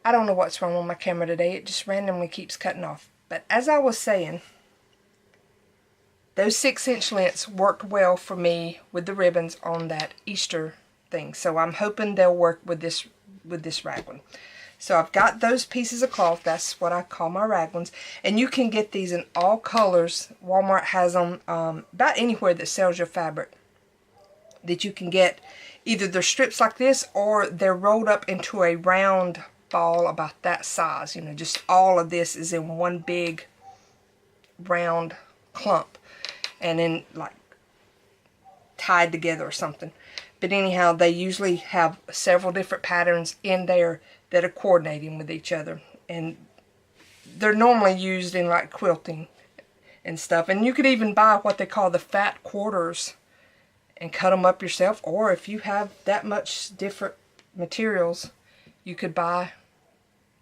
I don't know what's wrong with my camera today. It just randomly keeps cutting off. But as I was saying, those 6-inch lengths worked well for me with the ribbons on that Easter thing. So I'm hoping they'll work with this raglan. So I've got those pieces of cloth. That's what I call my raglans. And you can get these in all colors. Walmart has them about anywhere that sells your fabric. That you can get either they're strips like this or they're rolled up into a round ball about that size. You know, just all of this is in one big round clump. And then like tied together or something. But anyhow, they usually have several different patterns in there that are coordinating with each other. And they're normally used in like quilting and stuff. And you could even buy what they call the fat quarters and cut them up yourself. Or if you have that much different materials, you could buy,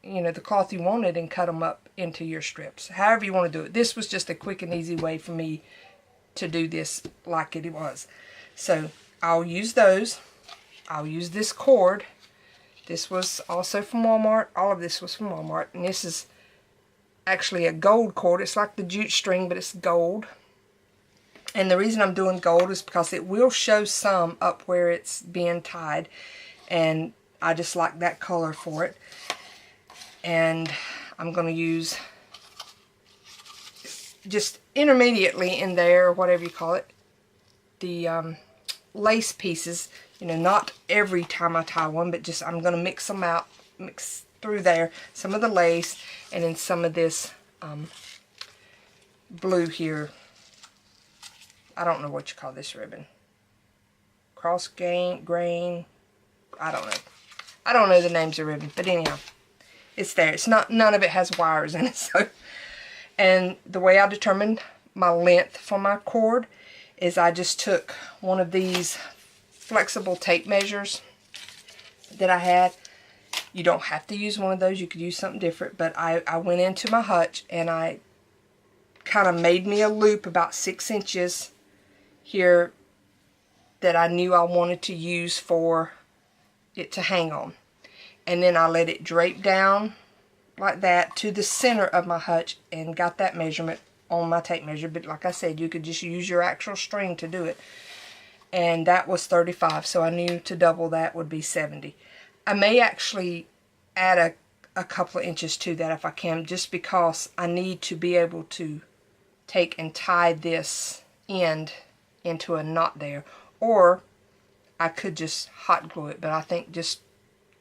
you know, the cloth you wanted and cut them up into your strips. However you want to do it. This was just a quick and easy way for me to do this like it was. So I'll use those. I'll use this cord. This was also from Walmart. All of this was from Walmart. And this is actually a gold cord. It's like the jute string, but it's gold. And the reason I'm doing gold is because it will show some up where it's being tied. And I just like that color for it. And I'm going to use just intermediately in there, or whatever you call it, the lace pieces. You know, not every time I tie one, but just I'm going to mix them out, mix through there, some of the lace, and then some of this blue here. I don't know what you call this ribbon. Cross grain, I don't know. I don't know the names of ribbon, but anyhow, it's there. It's not, none of it has wires in it, so. And the way I determined my length for my cord is I just took one of these flexible tape measures that I had. You don't have to use one of those. You could use something different. But I went into my hutch and I kind of made me a loop about 6 inches here that I knew I wanted to use for it to hang on. And then I let it drape down like that to the center of my hutch and got that measurement on my tape measure. But like I said, you could just use your actual string to do it. And that was 35, so I knew to double that would be 70. I may actually add a couple of inches to that if I can, just because I need to be able to take and tie this end into a knot there. Or I could just hot glue it, but I think just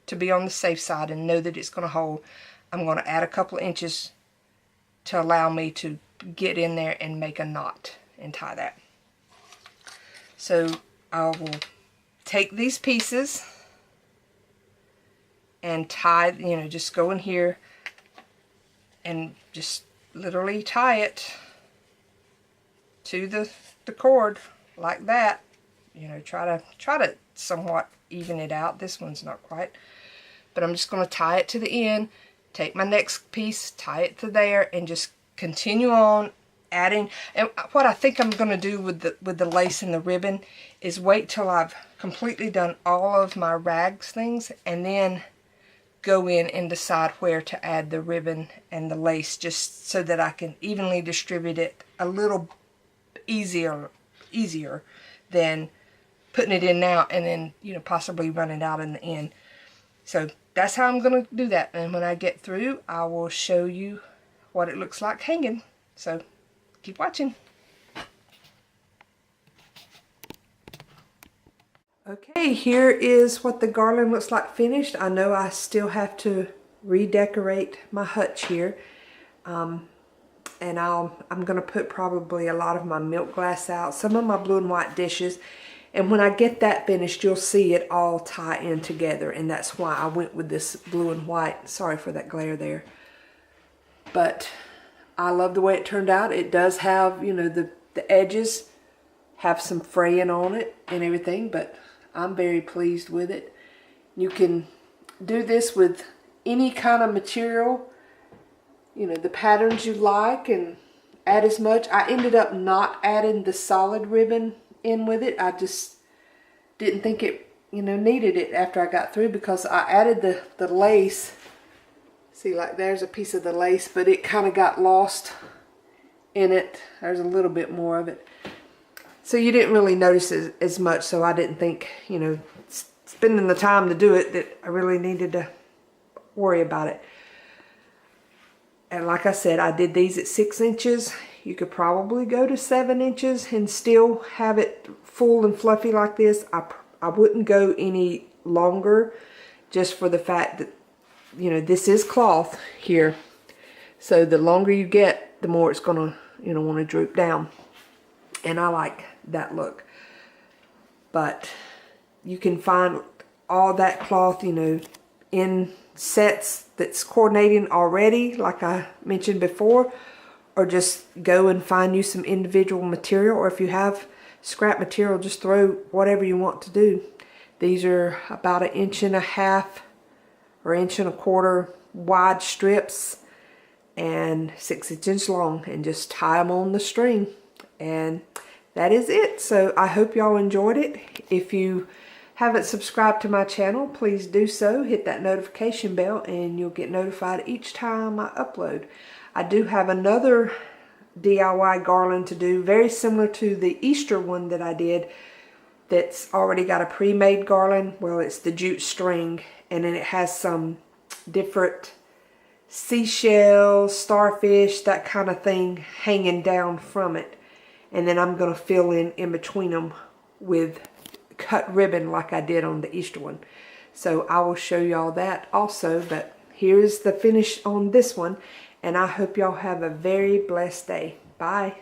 to be on the safe side and know that it's going to hold, I'm going to add a couple of inches to allow me to get in there and make a knot and tie that. So I will take these pieces and tie, you know, just go in here and just literally tie it to the cord like that. You know, try to somewhat even it out. This one's not quite. But I'm just going to tie it to the end, take my next piece, tie it to there, and just continue on adding. And what I think I'm going to do with the lace and the ribbon is wait till I've completely done all of my rags things and then go in and decide where to add the ribbon and the lace, just so that I can evenly distribute it a little easier than putting it in now and then, you know, possibly run it out in the end. So that's how I'm going to do that. And when I get through, I will show you what it looks like hanging. So keep watching. Okay, here is what the garland looks like finished. I know I still have to redecorate my hutch here. And I'm going to put probably a lot of my milk glass out, some of my blue and white dishes. And when I get that finished, you'll see it all tie in together. And that's why I went with this blue and white. Sorry for that glare there. But I love the way it turned out. It does have, you know, the edges have some fraying on it and everything. But I'm very pleased with it. You can do this with any kind of material, you know, the patterns you like, and add as much. I ended up not adding the solid ribbon in with it. I just didn't think it, you know, needed it after I got through, because I added the lace See, like there's a piece of the lace, but it kind of got lost in it. There's a little bit more of it. So you didn't really notice as much, so I didn't think, you know, spending the time to do it, that I really needed to worry about it. And like I said, I did these at 6 inches. You could probably go to 7 inches and still have it full and fluffy like this. I wouldn't go any longer, just for the fact that, you know, this is cloth here. So the longer you get, the more it's gonna, you know, want to droop down. And I like that look. But you can find all that cloth, you know, in sets that's coordinating already, like I mentioned before, or just go and find you some individual material, or if you have scrap material, just throw whatever you want to do. These are about 1.5 inches or 1.25 inches wide strips and 6 inches long, and just tie them on the string, and that is it. So I hope y'all enjoyed it. If you haven't subscribed to my channel, please do so. Hit that notification bell and you'll get notified each time I upload. I do have another DIY garland to do, very similar to the Easter one that I did, that's already got a pre-made garland. Well, it's the jute string, and then it has some different seashells, starfish, that kind of thing hanging down from it. And then I'm going to fill in between them with cut ribbon like I did on the Easter one. So I will show y'all that also, but here's the finish on this one, and I hope y'all have a very blessed day. Bye.